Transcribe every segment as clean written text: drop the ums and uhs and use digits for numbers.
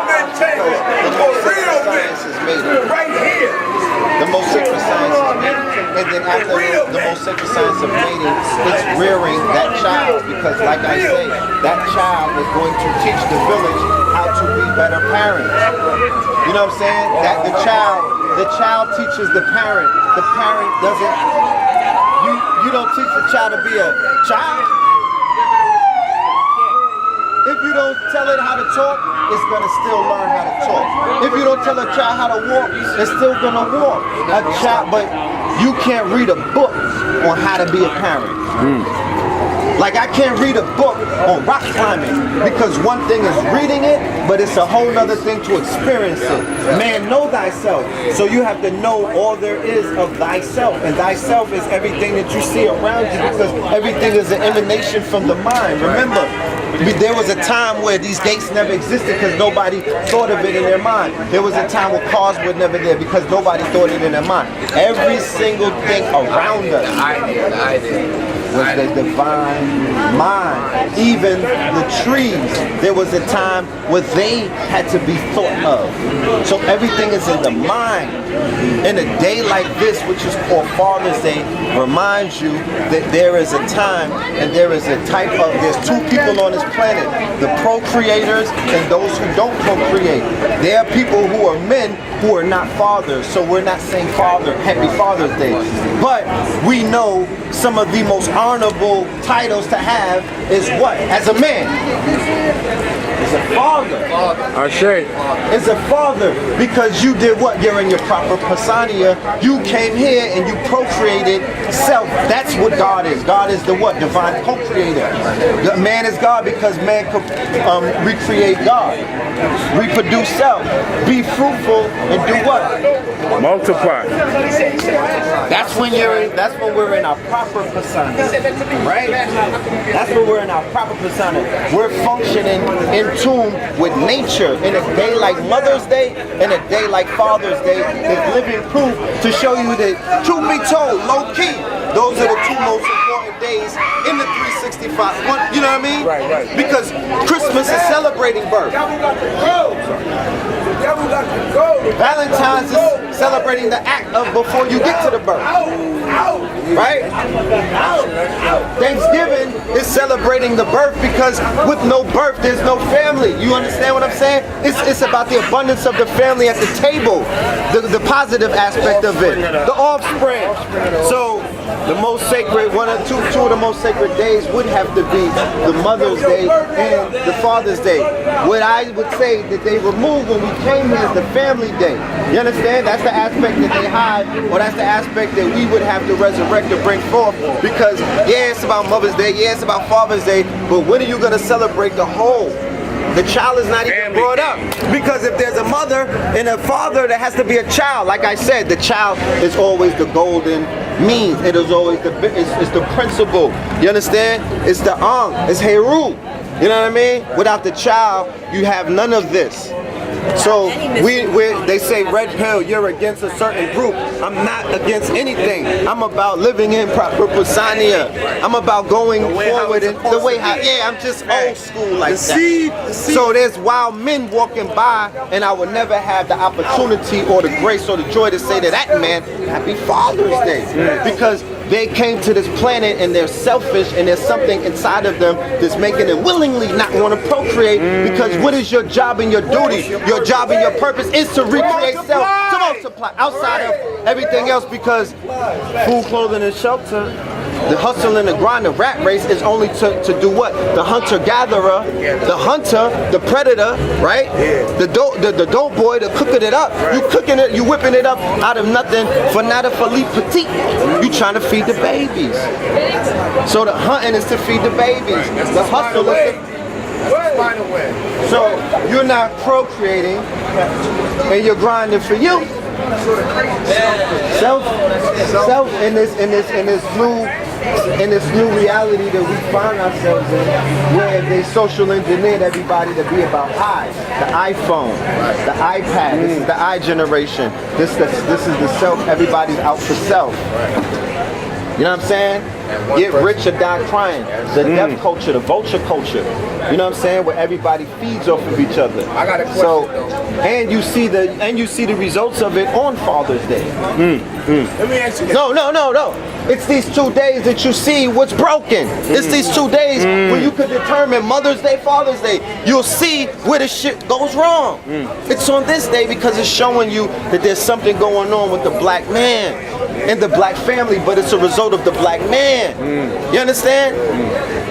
The most sacred science is mating. Right here. The most sacred science is mating. And then after the most sacred science of mating, it's rearing that child. Because like I say, that child is going to teach the village how to be better parents. You know what I'm saying? That the child teaches the parent. The parent doesn't, you don't teach the child to be a child. If you don't tell it how to talk, it's going to still learn how to talk. If you don't tell a child how to walk, it's still going to walk. A child, but you can't read a book on how to be a parent. Like I can't read a book on rock climbing because one thing is reading it, but it's a whole other thing to experience it. Man, know thyself. So you have to know all there is of thyself. And thyself is everything that you see around you because everything is an emanation from the mind. Remember, there was a time where these gates never existed because nobody thought of it in their mind. There was a time where cars were never there because nobody thought it in their mind. Every single thing around us was the divine mind. Even the trees, there was a time where they had to be thought of. So everything is in the mind. In a day like this, which is called Father's Day, reminds you that there is a time and there is a type of, there's two people on this planet, the procreators and those who don't procreate. There are people who are men who are not fathers, so we're not saying Happy Father's Day. But we know some of the most honorable titles to have is what? As a man. Is a father. Is a father because you did what? You're in your proper persona. You came here and you procreated self. That's what God is. God is the what? Divine co-creator. Man is God because man could recreate God. Reproduce self. Be fruitful and do what? Multiply. That's when we're in our proper persona. Right? That's when we're in our proper persona. We're functioning in tune with nature. In a day like Mother's Day and a day like Father's Day is living proof to show you that, truth be told, low key, those are the two most important days in the 365. You know what I mean? Right. Because Christmas is celebrating birth. Valentine's is celebrating the act of before you get to the birth. Right? Thanksgiving is celebrating the birth because with no birth, there's no family. You understand what I'm saying? It's about the abundance of the family at the table, the positive aspect of it, the offspring. So the most sacred, two of the most sacred days would have to be the Mother's Day and the Father's Day. What I would say that they removed when we came here is the Family Day. You understand? That's the aspect that they hide, or that's the aspect that we would have to resurrect to bring forth. Because yeah, it's about Mother's Day, yeah, it's about Father's Day, but when are you going to celebrate the whole? The child is not even brought up. Because if there's a mother and a father, there has to be a child. Like I said, the child is always the golden means. It is always it's the principle. You understand? It's the it's Heru. You know what I mean? Without the child, you have none of this. So they say red pill, you're against a certain group. I'm not against anything. I'm about living in proper persona. I'm about going forward in the way how, yeah, I'm just old school like that. So there's wild men walking by and I would never have the opportunity or the grace or the joy to say to that man, Happy Father's Day. Because they came to this planet and they're selfish and there's something inside of them that's making them willingly not want to procreate because what is your job and your duty? Your job and your purpose is to recreate self, to multiply outside of everything else because food, clothing, and shelter, the hustle and the grind, the rat race is only to do what? The hunter-gatherer, the hunter, the predator, right? The dope boy, the cooking it up. You cooking it, you whipping it up out of nothing for nada Philippe Petit. You trying to feed the babies. So the hunting is to feed the babies. The hustle is to so you're not procreating and you're grinding for you. Self in this new reality that we find ourselves in, where they social engineered everybody to be about the iPhone, the iPad. This is the I generation. This is the self. Everybody's out for self. You know what I'm saying? Get rich or die trying. The death culture, the vulture culture. You know what I'm saying? Where everybody feeds off of each other. I got a question, so, though. and you see the results of it on Father's Day. Let me ask you this. No. It's these 2 days that you see what's broken. It's these 2 days when you can determine Mother's Day, Father's Day. You'll see where the shit goes wrong. It's on this day because it's showing you that there's something going on with the black man and the black family, but it's a result of the black man. You understand?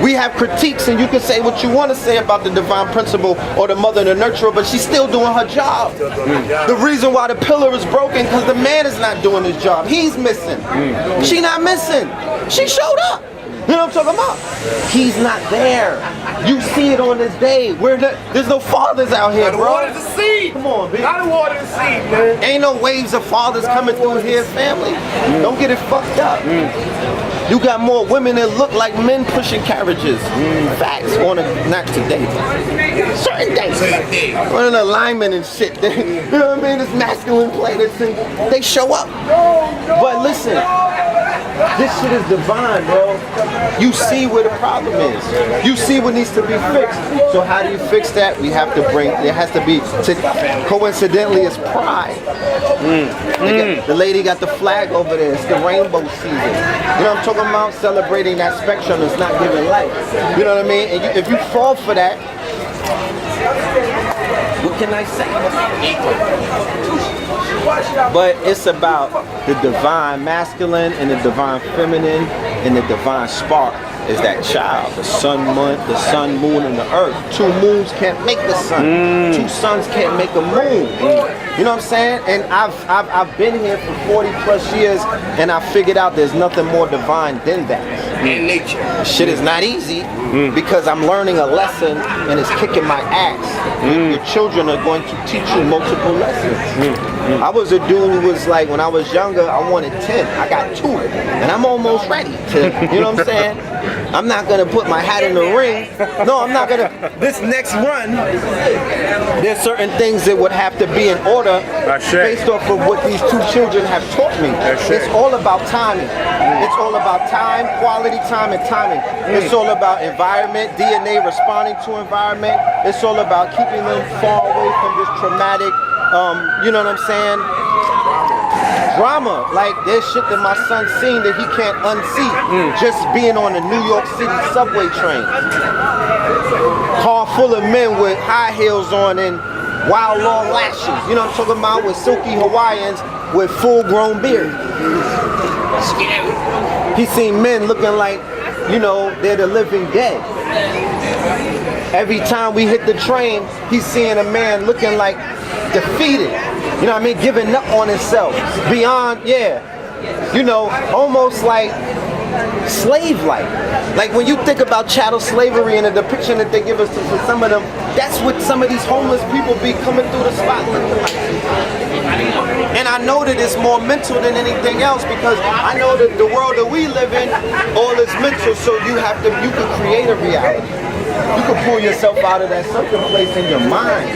We have critiques, and you can say what you want to say about the divine principle or the mother and the nurturer, but she's still doing her job. The reason why the pillar is broken because the man is not doing his job. He's missing. She not missing. She showed up. You know what I'm talking about? He's not there. You see it on this day. There's no fathers out here, bro. Water the seed. Come on, bitch. Gotta water the seed, man. Ain't no waves of fathers coming through here, family. Don't get it fucked up. You got more women that look like men pushing carriages. Facts. Not today. Certain days. On an alignment and shit. You know what I mean? This masculine play. They show up. But listen, this shit is divine, bro. You see where the problem is. You see what needs to be fixed. So how do you fix that? We have to it has to be, coincidentally, it's pride. The lady got the flag over there. It's the rainbow season. You know what I'm talking about? Celebrating that spectrum is not giving life. You know what I mean? And if you fall for that, what can I say? But it's about the divine masculine and the divine feminine and the divine spark is that child. The sun, moon, and the earth. 2 moons can't make the sun. 2 suns can't make a moon. You know what I'm saying? And I've been here for 40 plus years, and I figured out there's nothing more divine than that. In nature. Shit is not easy because I'm learning a lesson and it's kicking my ass. Your children are going to teach you multiple lessons. I was a dude who was like, when I was younger, I wanted 10. I got 2, and I'm almost ready to, you know what I'm saying? I'm not gonna put my hat in the ring. No, I'm not gonna. This next run, there's certain things that would have to be in order based off of what these 2 children have taught me. It's all about timing. It's all about time, quality time, and timing. It's all about environment, DNA responding to environment. It's all about keeping them far away from this traumatic, you know what I'm saying? Drama. Like, there's shit that my son's seen that he can't unsee. Just being on a New York City subway train. Car full of men with high heels on and wild long lashes. You know what I'm talking about? With silky Hawaiians with full grown beards. He's seen men looking like, you know, they're the living dead. Every time we hit the train, he's seeing a man looking like defeated. You know what I mean? Giving up on himself. Beyond, you know, almost like slave-like. Like when you think about chattel slavery and the depiction that they give us for some of them, that's what some of these homeless people be coming through the spot looking like. And I know that it's more mental than anything else because I know that the world that we live in, all is mental, so you can create a reality. You can pull yourself out of that sunken place in your mind.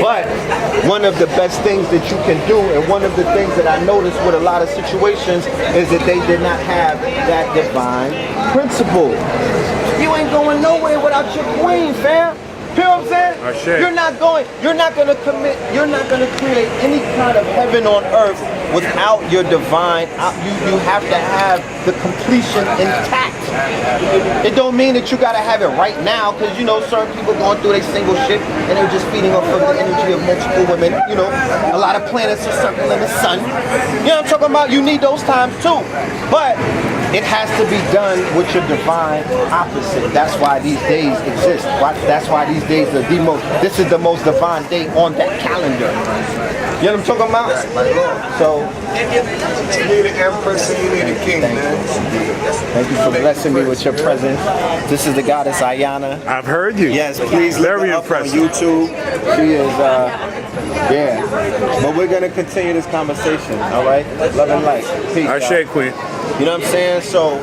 But one of the best things that you can do, and one of the things that I noticed with a lot of situations, is that they did not have that divine principle. You ain't going nowhere without your queen, fam. You know what I'm saying? You're not gonna create any kind of heaven on earth without your divine. You have to have the completion intact. It don't mean that you gotta have it right now, because you know certain people going through their single shit and they're just feeding off of the energy of multiple women. You know, a lot of planets are circling the sun. You know what I'm talking about? You need those times too, but it has to be done with your divine opposite. That's why these days exist. That's why these days are this is the most divine day on that calendar. You know what I'm talking about? So, you need an empress and you need a king, man. Thank you for blessing me with your presence. This is the goddess Ayana. I've heard you. Yes, please look her up on YouTube. She is, But we're going to continue this conversation, all right? Love and light. Peace. Ashe, Queen. You know what I'm saying? So,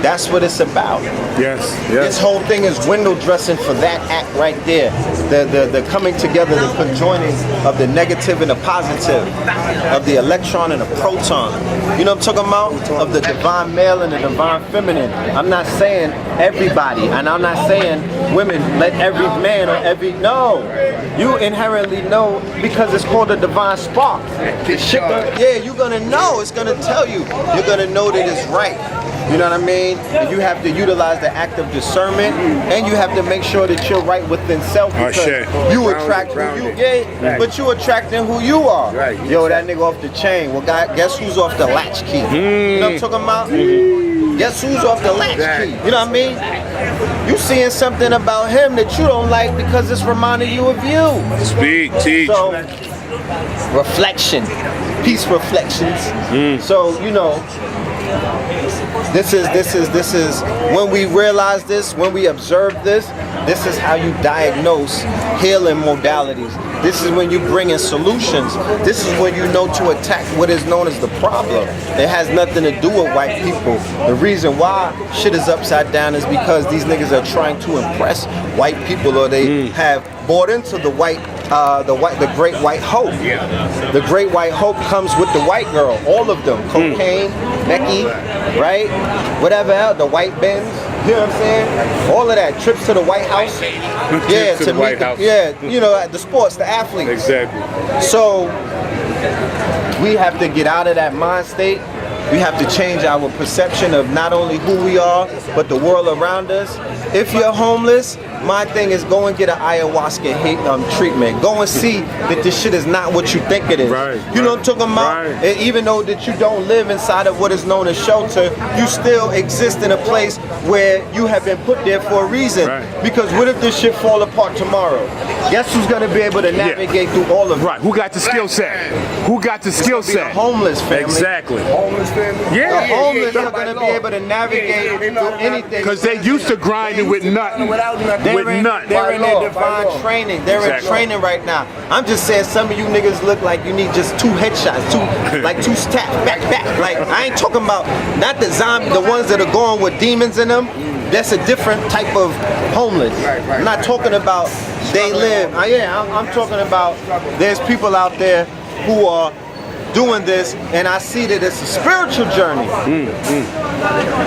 That's what it's about. Yes. This whole thing is window dressing for that act right there. The coming together, the conjoining of the negative and the positive, of the electron and the proton. You know what I'm talking about? Of the divine male and the divine feminine. I'm not saying everybody, and I'm not saying women, let every man or every, no. You inherently know because it's called a divine spark. Yeah, you're gonna know, it's gonna tell you. You're gonna know that it's right. You know what I mean? And you have to utilize the act of discernment, and you have to make sure that you're right within self, because you attract who you but you attracting who you are. Yo, that nigga off the chain. Well, guess who's off the latch key? You know what I'm talking about? Guess who's off the latch key? You know what I mean? You seeing something about him that you don't like because it's reminding you of you. Speak, teach. So, reflection, peace reflections. So, you know, this is when we realize this, when we observe this is how you diagnose healing modalities. This is when you bring in solutions. This is when you know to attack what is known as the problem. It has nothing to do with white people. The reason why shit is upside down is because these niggas are trying to impress white people, or they have bought into the the great white hope. The great white hope comes with the white girl, all of them. Cocaine, Becky, right? Whatever else, the white Benz. You know what I'm saying? All of that. Trips to the White House. Yeah, to the White House. Yeah, you know, the sports, the athletes. Exactly. So we have to get out of that mind state. We have to change our perception of not only who we are, but the world around us. If you're homeless, my thing is go and get an ayahuasca treatment. Go and see that this shit is not what you think it is. You know what I'm talking about? And even though that you don't live inside of what is known as shelter, you still exist in a place where you have been put there for a reason. Because what if this shit fall apart tomorrow? Guess who's gonna be able to navigate through all of it? Who got the skill set? Who got the skill set? The homeless family. Exactly. Homeless family. The homeless are going to be able to navigate through anything. Because they used to grinding with nothing. They're in their divine training. They're in training right now. I'm just saying some of you niggas look like you need just 2 headshots, two stabs, back. Like, I ain't talking about, not the zombie, the ones that are going with demons in them. That's a different type of homeless. I'm not talking about they live. I'm talking about there's people out there who are doing this, and I see that it's a spiritual journey.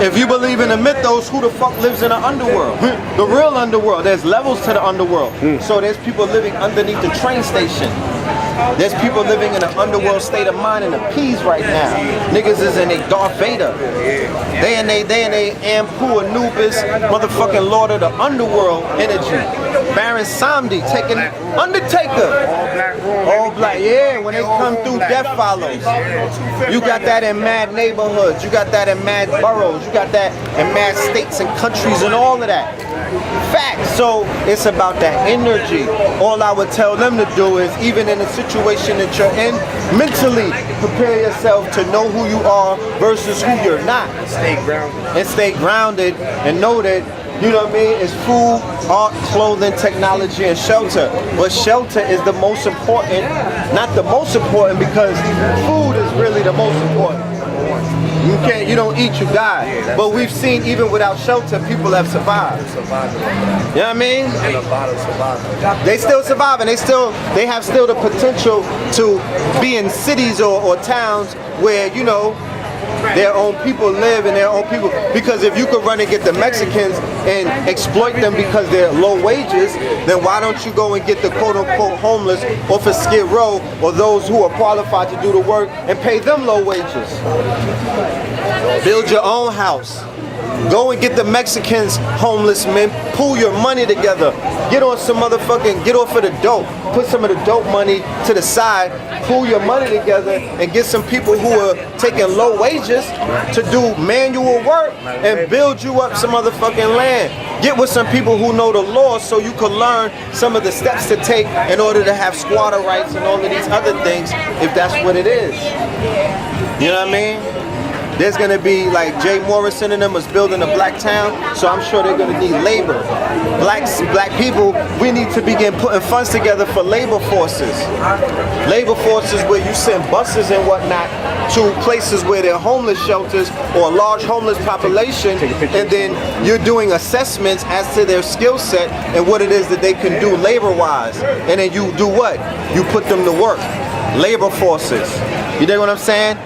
If you believe in the mythos, who the fuck lives in the underworld? The real underworld. There's levels to the underworld. So there's people living underneath the train station. There's people living in an underworld state of mind in the peas right now. Niggas is in a Darth Vader. They in a Ampu, Anubis, motherfucking Lord of the Underworld energy. Baron Samdi taking Undertaker. All black, yeah, when they come through, death follows. You got that in mad neighborhoods, you got that in mad boroughs, you got that in mad states and countries and all of that. Fact. So it's about that energy. All I would tell them to do is, even in a situation that you're in, mentally prepare yourself to know who you are versus who you're not. And stay grounded and know that, you know what I mean, it's food, art, clothing, technology, and shelter. But shelter is the most important, not the most important, because food is really the most important. You don't eat, you die. But we've seen even without shelter, people have survived. You know what I mean? They still survive, and they have still the potential to be in cities or towns where, you know, their own people live and their own people. Because if you could run and get the Mexicans and exploit them because they're low wages, then why don't you go and get the quote-unquote homeless off of Skid Row, or those who are qualified to do the work, and pay them low wages? Build your own house. Go and get the Mexicans homeless, man. Pool your money together. Get on some motherfucking, get off of the dope. Put some of the dope money to the side. Pool your money together and get some people who are taking low wages to do manual work and build you up some motherfucking land. Get with some people who know the law so you can learn some of the steps to take in order to have squatter rights and all of these other things, if that's what it is. You know what I mean? There's gonna be like Jay Morrison and them was building a black town, so I'm sure they're gonna need labor. Black people, we need to begin putting funds together for labor forces. Labor forces where you send buses and whatnot to places where there are homeless shelters or a large homeless population, and then you're doing assessments as to their skill set and what it is that they can do labor-wise. And then you do what? You put them to work. Labor forces. You dig what I'm saying?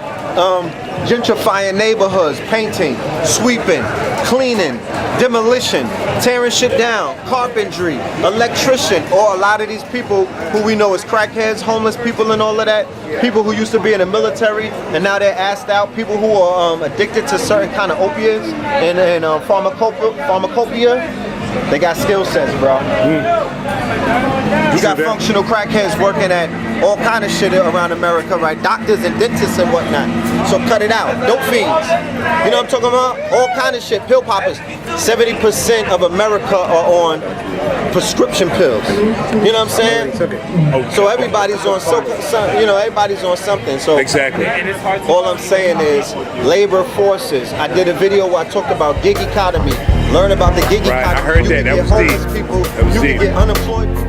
Gentrifying neighborhoods, painting, sweeping, cleaning, demolition, tearing shit down, carpentry, electrician, or a lot of these people who we know as crackheads, homeless people and all of that, people who used to be in the military and now they're assed out, people who are addicted to certain kind of opiates and pharmacopoeia, they got skill sets, bro. You got functional crackheads working at all kind of shit around America, right? Doctors and dentists and whatnot. So cut it out. Dope fiends. You know what I'm talking about? All kind of shit. Pill poppers. 70% of America are on prescription pills. You know what I'm saying? So everybody's on everybody's on something. So Exactly. all I'm saying is labor forces. I did a video where I talked about gig economy. Learn about the gig economy. I heard you that. Can That get was homeless deep. people. That was You deep. can get unemployed people.